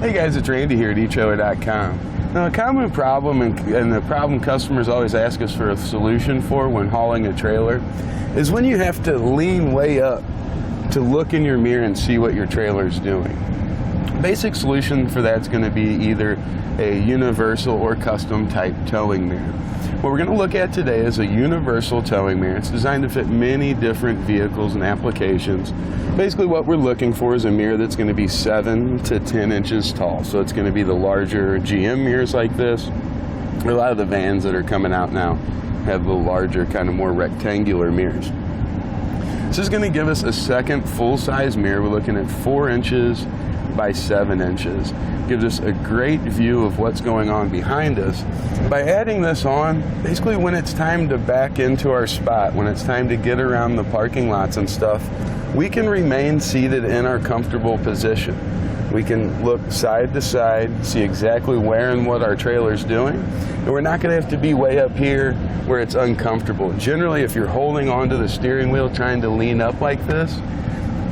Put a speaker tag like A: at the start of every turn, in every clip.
A: Hey guys, it's Randy here at etrailer.com. Now, a common problem and the problem customers always ask us for a solution for when hauling a trailer is when you have to lean way up to look in your mirror and see what your trailer is doing. Basic solution for that is going to be either a universal or custom type towing mirror. What we're going to look at today is a universal towing mirror. It's designed to fit many different vehicles and applications. Basically what we're looking for is a mirror that's going to be 7 to 10 inches tall. So it's going to be the larger GM mirrors like this. A lot of the vans that are coming out now have the larger, kind of more rectangular mirrors. This is going to give us a second full-size mirror. We're looking at 4 inches by 7 inches. Gives us a great view of what's going on behind us. By adding this on, basically when it's time to back into our spot, when it's time to get around the parking lots and stuff, we can remain seated in our comfortable position. We can look side to side, see exactly where and what our trailer's doing, and we're not going to have to be way up here where it's uncomfortable. Generally, if you're holding onto the steering wheel trying to lean up like this,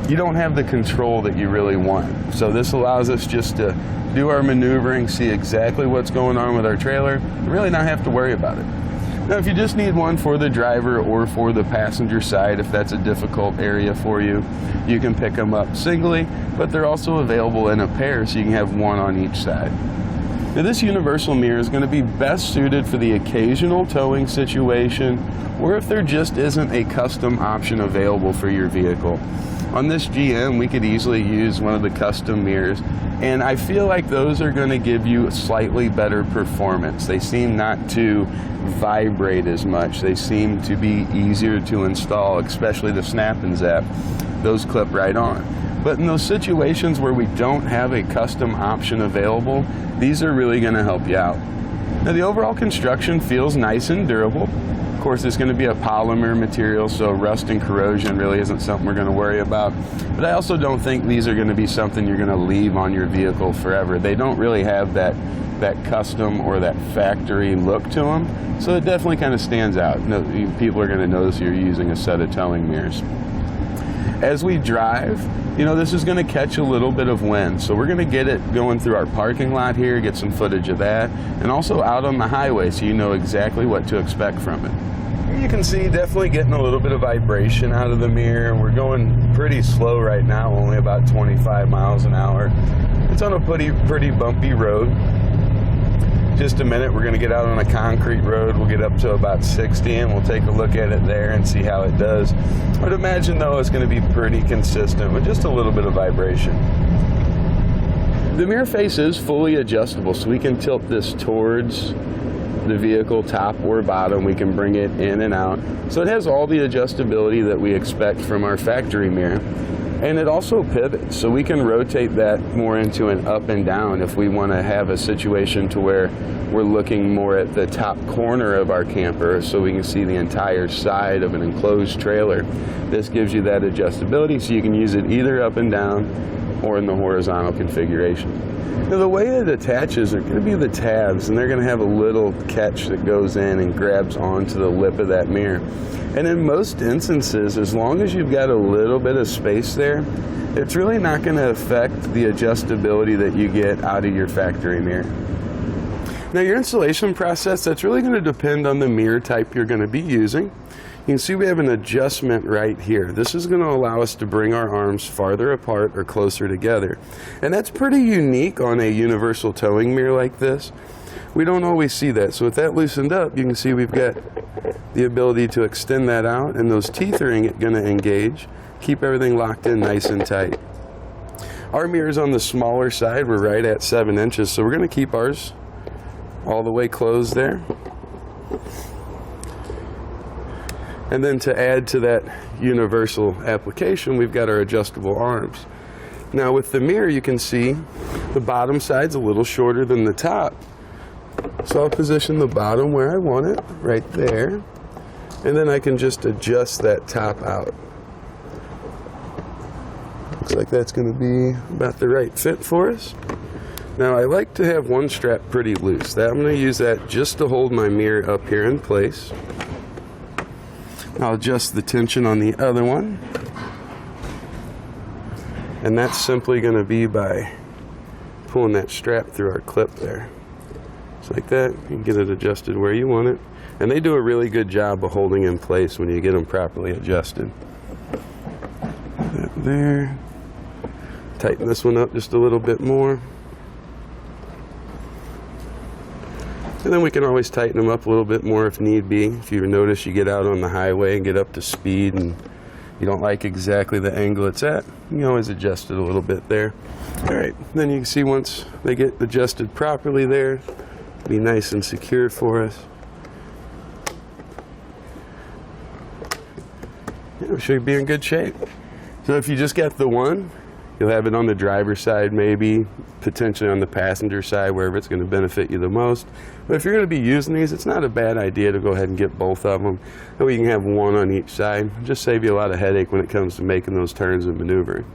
A: you don't have the control that you really want. So this allows us just to do our maneuvering, see exactly what's going on with our trailer, and really not have to worry about it. Now, if you just need one for the driver or for the passenger side, if that's a difficult area for you, you can pick them up singly, but they're also available in a pair, so you can have one on each side. Now, this universal mirror is going to be best suited for the occasional towing situation, or if there just isn't a custom option available for your vehicle. On this GM, we could easily use one of the custom mirrors, and I feel like those are going to give you slightly better performance. They seem not to vibrate as much. They seem to be easier to install, especially the snap and zap. Those clip right on. But in those situations where we don't have a custom option available, these are really going to help you out. Now, the overall construction feels nice and durable. Of course, it's going to be a polymer material, so rust and corrosion really isn't something we're going to worry about. But I also don't think these are going to be something you're going to leave on your vehicle forever. They don't really have that custom or that factory look to them, so it definitely kind of stands out. People are going to notice you're using a set of towing mirrors. As we drive, this is going to catch a little bit of wind, so we're going to get it going through our parking lot here, get some footage of that, and also out on the highway so you know exactly what to expect from it. You can see definitely getting a little bit of vibration out of the mirror. We're going pretty slow right now, only about 25 miles an hour. It's on a pretty bumpy road. Just a minute, we're going to get out on a concrete road. We'll get up to about 60 and we'll take a look at it there and see how it does. I would imagine though it's going to be pretty consistent with just a little bit of vibration. The mirror face is fully adjustable, so we can tilt this towards the vehicle, top or bottom. We can bring it in and out. So it has all the adjustability that we expect from our factory mirror. And it also pivots, so we can rotate that more into an up and down if we want to have a situation to where we're looking more at the top corner of our camper so we can see the entire side of an enclosed trailer. This gives you that adjustability, so you can use it either up and down or in the horizontal configuration. Now, the way it attaches are going to be the tabs, and they're going to have a little catch that goes in and grabs onto the lip of that mirror. And in most instances, as long as you've got a little bit of space there, it's really not going to affect the adjustability that you get out of your factory mirror. Now, your installation process, that's really going to depend on the mirror type you're going to be using. You can see we have an adjustment right here. This is going to allow us to bring our arms farther apart or closer together. And that's pretty unique on a universal towing mirror like this. We don't always see that. So with that loosened up, you can see we've got the ability to extend that out, and those teeth are going to engage, keep everything locked in nice and tight. Our mirror's on the smaller side. We're right at 7 inches, so we're going to keep ours all the way closed there. And then to add to that universal application, we've got our adjustable arms. Now with the mirror, you can see the bottom side's a little shorter than the top. So I'll position the bottom where I want it, right there. And then I can just adjust that top out. Looks like that's going to be about the right fit for us. Now I like to have one strap pretty loose. I'm going to use that just to hold my mirror up here in place. I'll adjust the tension on the other one. And that's simply going to be by pulling that strap through our clip there. Just like that. You can get it adjusted where you want it. And they do a really good job of holding in place when you get them properly adjusted. That there. Tighten this one up just a little bit more. And then we can always tighten them up a little bit more if need be. If you notice you get out on the highway and get up to speed and you don't like exactly the angle it's at, you can always adjust it a little bit there. Alright, then you can see once they get adjusted properly there, be nice and secure for us. Yeah, we should be in good shape. So if you just got the one, you'll have it on the driver's side maybe, potentially on the passenger side, wherever it's going to benefit you the most. But if you're going to be using these, it's not a bad idea to go ahead and get both of them. That way you can have one on each side. Just save you a lot of headache when it comes to making those turns and maneuvering.